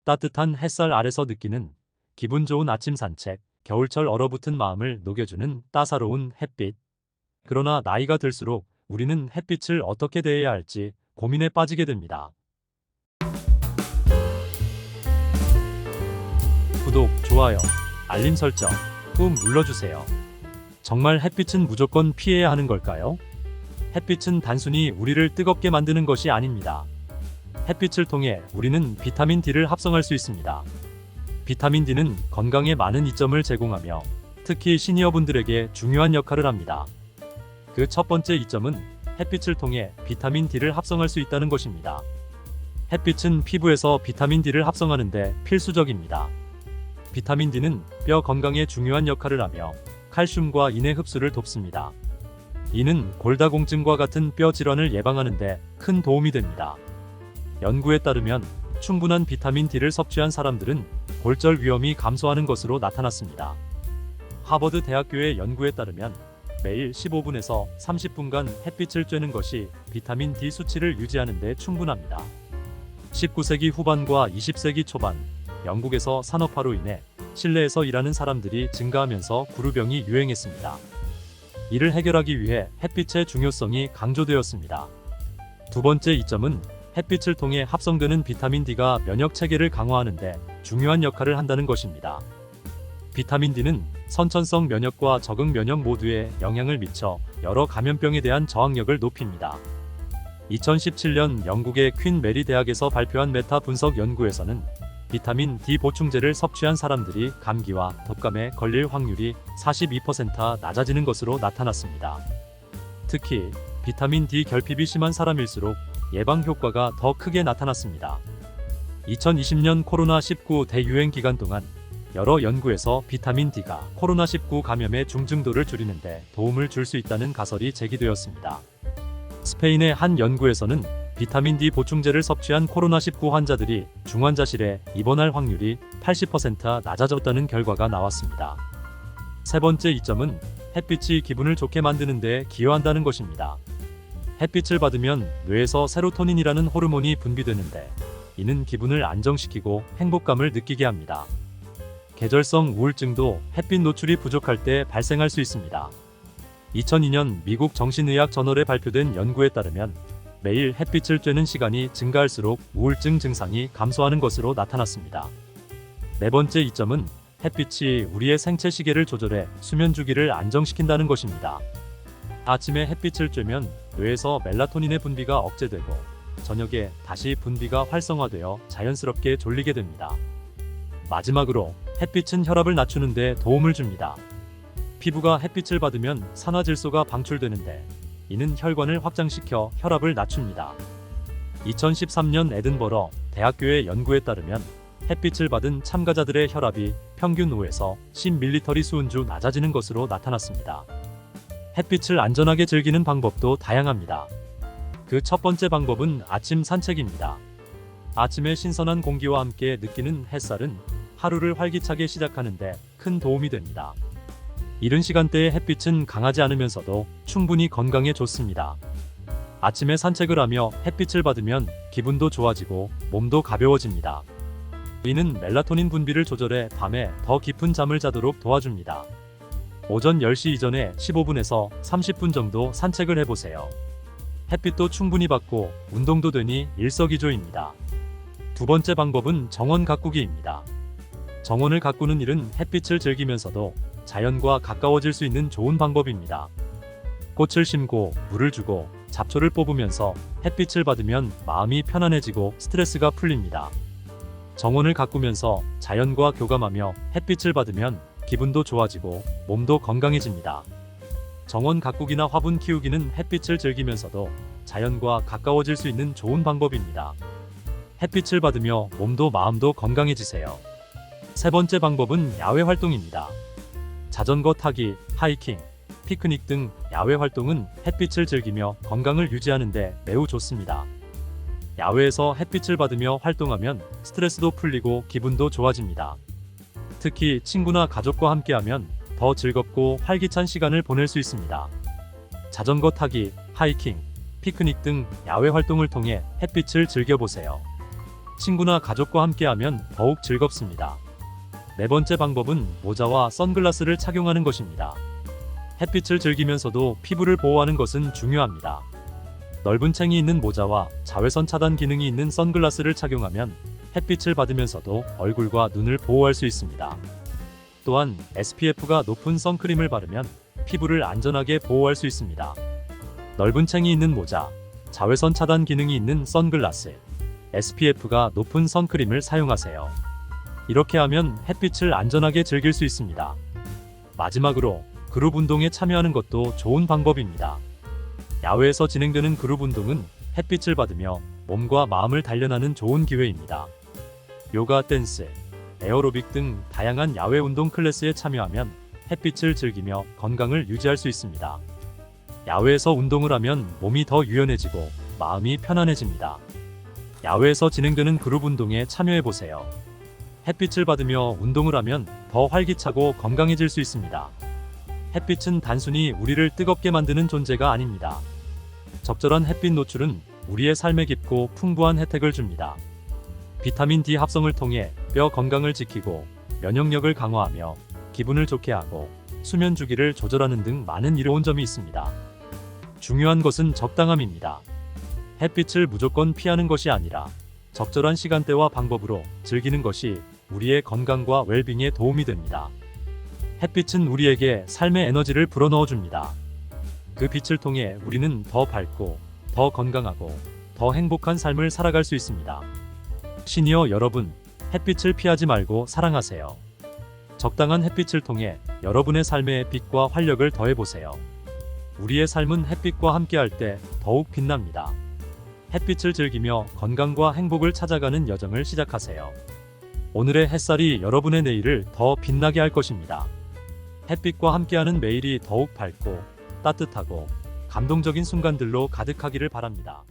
따뜻한 햇살 아래서 느끼는 기분 좋은 아침 산책, 겨울철 얼어붙은 마음을 녹여주는 따사로운 햇빛. 그러나 나이가 들수록 우리는 햇빛을 어떻게 대해야 할지 고민에 빠지게 됩니다. 구독, 좋아요, 알림 설정 꾹 눌러주세요. 정말 햇빛은 무조건 피해야 하는 걸까요? 햇빛은 단순히 우리를 뜨겁게 만드는 것이 아닙니다. 햇빛을 통해 우리는 비타민 D를 합성할 수 있습니다. 비타민 D는 건강에 많은 이점을 제공하며 특히 시니어분들에게 중요한 역할을 합니다. 그 첫 번째 이점은 햇빛을 통해 비타민 D를 합성할 수 있다는 것입니다. 햇빛은 피부에서 비타민 D를 합성하는데 필수적입니다. 비타민 D는 뼈 건강에 중요한 역할을 하며 칼슘과 인의 흡수를 돕습니다. 이는 골다공증과 같은 뼈 질환을 예방하는데 큰 도움이 됩니다. 연구에 따르면 충분한 비타민 D를 섭취한 사람들은 골절 위험이 감소하는 것으로 나타났습니다. 하버드 대학교의 연구에 따르면 매일 15분에서 30분간 햇빛을 쬐는 것이 비타민 D 수치를 유지하는 데 충분합니다. 19세기 후반과 20세기 초반, 영국에서 산업화로 인해 실내에서 일하는 사람들이 증가하면서 구루병이 유행했습니다. 이를 해결하기 위해 햇빛의 중요성이 강조되었습니다. 두 번째 이점은 햇빛을 통해 합성되는 비타민 D가 면역 체계를 강화하는데 중요한 역할을 한다는 것입니다. 비타민 D는 선천성 면역과 적응 면역 모두에 영향을 미쳐 여러 감염병에 대한 저항력을 높입니다. 2017년 영국의 퀸 메리 대학에서 발표한 메타 분석 연구에서는 비타민 D 보충제를 섭취한 사람들이 감기와 독감에 걸릴 확률이 42% 낮아지는 것으로 나타났습니다. 특히 비타민 D 결핍이 심한 사람일수록 예방 효과가 더 크게 나타났습니다. 2020년 코로나19 대유행 기간 동안 여러 연구에서 비타민 D가 코로나19 감염의 중증도를 줄이는데 도움을 줄 수 있다는 가설이 제기되었습니다. 스페인의 한 연구에서는 비타민 D 보충제를 섭취한 코로나19 환자들이 중환자실에 입원할 확률이 80% 낮아졌다는 결과가 나왔습니다. 세 번째 이점은 햇빛이 기분을 좋게 만드는 데 기여한다는 것입니다. 햇빛을 받으면 뇌에서 세로토닌이라는 호르몬이 분비되는데 이는 기분을 안정시키고 행복감을 느끼게 합니다. 계절성 우울증도 햇빛 노출이 부족할 때 발생할 수 있습니다. 2002년 미국 정신의학 저널에 발표된 연구에 따르면 매일 햇빛을 쬐는 시간이 증가할수록 우울증 증상이 감소하는 것으로 나타났습니다. 네 번째 이점은 햇빛이 우리의 생체 시계를 조절해 수면 주기를 안정시킨다는 것입니다. 아침에 햇빛을 쬐면 뇌에서 멜라토닌의 분비가 억제되고 저녁에 다시 분비가 활성화되어 자연스럽게 졸리게 됩니다. 마지막으로 햇빛은 혈압을 낮추는 데 도움을 줍니다. 피부가 햇빛을 받으면 산화질소가 방출되는데 이는 혈관을 확장시켜 혈압을 낮춥니다. 2013년 에든버러 대학교의 연구에 따르면 햇빛을 받은 참가자들의 혈압이 평균 5에서 10ml 수은주 낮아지는 것으로 나타났습니다. 햇빛을 안전하게 즐기는 방법도 다양합니다. 그 첫 번째 방법은 아침 산책입니다. 아침에 신선한 공기와 함께 느끼는 햇살은 하루를 활기차게 시작하는데 큰 도움이 됩니다. 이른 시간대의 햇빛은 강하지 않으면서도 충분히 건강에 좋습니다. 아침에 산책을 하며 햇빛을 받으면 기분도 좋아지고 몸도 가벼워집니다. 이는 멜라토닌 분비를 조절해 밤에 더 깊은 잠을 자도록 도와줍니다. 오전 10시 이전에 15분에서 30분 정도 산책을 해보세요. 햇빛도 충분히 받고 운동도 되니 일석이조입니다. 두 번째 방법은 정원 가꾸기입니다. 정원을 가꾸는 일은 햇빛을 즐기면서도 자연과 가까워질 수 있는 좋은 방법입니다. 꽃을 심고 물을 주고 잡초를 뽑으면서 햇빛을 받으면 마음이 편안해지고 스트레스가 풀립니다. 정원을 가꾸면서 자연과 교감하며 햇빛을 받으면 기분도 좋아지고 몸도 건강해집니다. 정원 가꾸기나 화분 키우기는 햇빛을 즐기면서도 자연과 가까워질 수 있는 좋은 방법입니다. 햇빛을 받으며 몸도 마음도 건강해지세요. 세 번째 방법은 야외 활동입니다. 자전거 타기, 하이킹, 피크닉 등 야외 활동은 햇빛을 즐기며 건강을 유지하는 데 매우 좋습니다. 야외에서 햇빛을 받으며 활동하면 스트레스도 풀리고 기분도 좋아집니다. 특히 친구나 가족과 함께하면 더 즐겁고 활기찬 시간을 보낼 수 있습니다. 자전거 타기, 하이킹, 피크닉 등 야외 활동을 통해 햇빛을 즐겨보세요. 친구나 가족과 함께하면 더욱 즐겁습니다. 네 번째 방법은 모자와 선글라스를 착용하는 것입니다. 햇빛을 즐기면서도 피부를 보호하는 것은 중요합니다. 넓은 챙이 있는 모자와 자외선 차단 기능이 있는 선글라스를 착용하면 햇빛을 받으면서도 얼굴과 눈을 보호할 수 있습니다. 또한 SPF가 높은 선크림을 바르면 피부를 안전하게 보호할 수 있습니다. 넓은 챙이 있는 모자, 자외선 차단 기능이 있는 선글라스, SPF가 높은 선크림을 사용하세요. 이렇게 하면 햇빛을 안전하게 즐길 수 있습니다. 마지막으로 그룹 운동에 참여하는 것도 좋은 방법입니다. 야외에서 진행되는 그룹 운동은 햇빛을 받으며 몸과 마음을 단련하는 좋은 기회입니다. 요가, 댄스, 에어로빅 등 다양한 야외 운동 클래스에 참여하면 햇빛을 즐기며 건강을 유지할 수 있습니다. 야외에서 운동을 하면 몸이 더 유연해지고 마음이 편안해집니다. 야외에서 진행되는 그룹 운동에 참여해보세요. 햇빛을 받으며 운동을 하면 더 활기차고 건강해질 수 있습니다. 햇빛은 단순히 우리를 뜨겁게 만드는 존재가 아닙니다. 적절한 햇빛 노출은 우리의 삶에 깊고 풍부한 혜택을 줍니다. 비타민 D 합성을 통해 뼈 건강을 지키고 면역력을 강화하며 기분을 좋게 하고 수면 주기를 조절하는 등 많은 이로운 점이 있습니다. 중요한 것은 적당함입니다. 햇빛을 무조건 피하는 것이 아니라 적절한 시간대와 방법으로 즐기는 것이 우리의 건강과 웰빙에 도움이 됩니다. 햇빛은 우리에게 삶의 에너지를 불어넣어 줍니다. 그 빛을 통해 우리는 더 밝고 더 건강하고 더 행복한 삶을 살아갈 수 있습니다. 시니어 여러분, 햇빛을 피하지 말고 사랑하세요. 적당한 햇빛을 통해 여러분의 삶에 빛과 활력을 더해보세요. 우리의 삶은 햇빛과 함께할 때 더욱 빛납니다. 햇빛을 즐기며 건강과 행복을 찾아가는 여정을 시작하세요. 오늘의 햇살이 여러분의 내일을 더 빛나게 할 것입니다. 햇빛과 함께하는 매일이 더욱 밝고 따뜻하고 감동적인 순간들로 가득하기를 바랍니다.